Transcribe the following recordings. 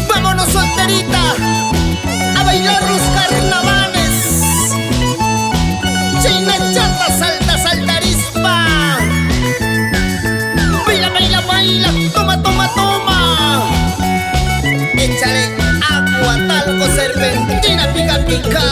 Vámonos solterita a bailar los carnavales. China chata, salta, saltarispa. Baila, baila, baila, toma, toma, toma. Échale agua, talco, serpentina, pica, pica.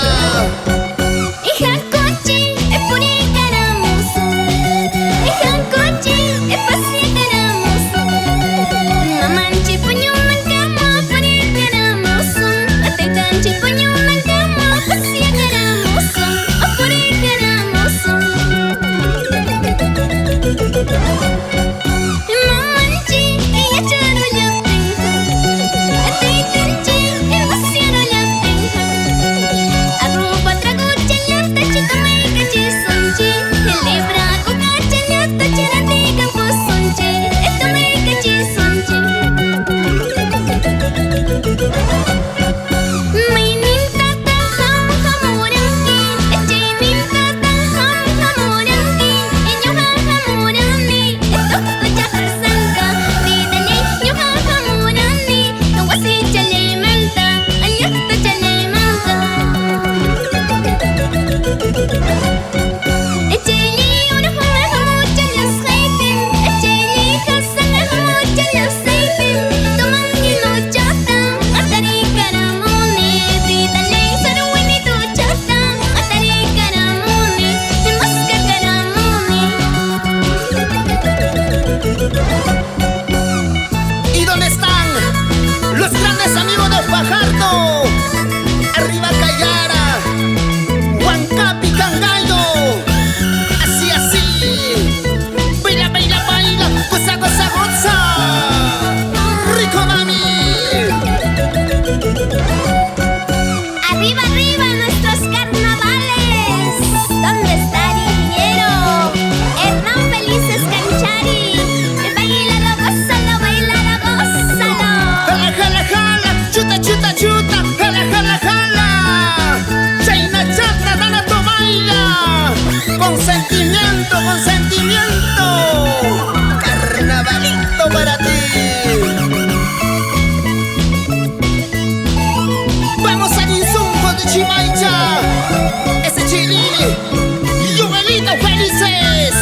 ¿Y dónde están los grandes amigos de Fajardo? Arriba Cayara, Huancapi, Cangallo. Así, así. Baila, baila, baila, goza, goza, goza. Rico mami. Arriba, arriba nuestros carnavales. ¿Dónde está el ingeniero? Hernán Felices Canchari. Bailalo, gózalo, bailalo, gózalo. Jala, jala, jala, chuta, chuta, chuta. Jala, jala, jala. China chata, dana tu baila. Con sentimiento, con sentimiento. Carnavalito para ti. Vamos a Inzunco de Chimaicha. Ese Chilili. Yuvelito Felices.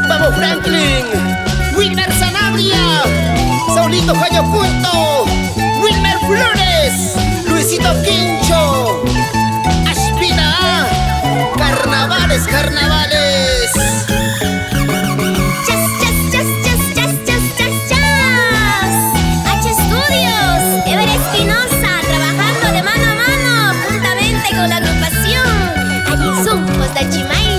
Vamos Franklin. Wilmer Sanabria. Saulito Jayo Punto. Wilmer Flores. Luisito Quincho. Ashpina. Carnavales, carnavales. Chas, chas, chas, chas, chas, chas, chas, chas. H Studios. Ever Espinosa trabajando de mano a mano juntamente con la agrupación Ayinzuncos de Chimay.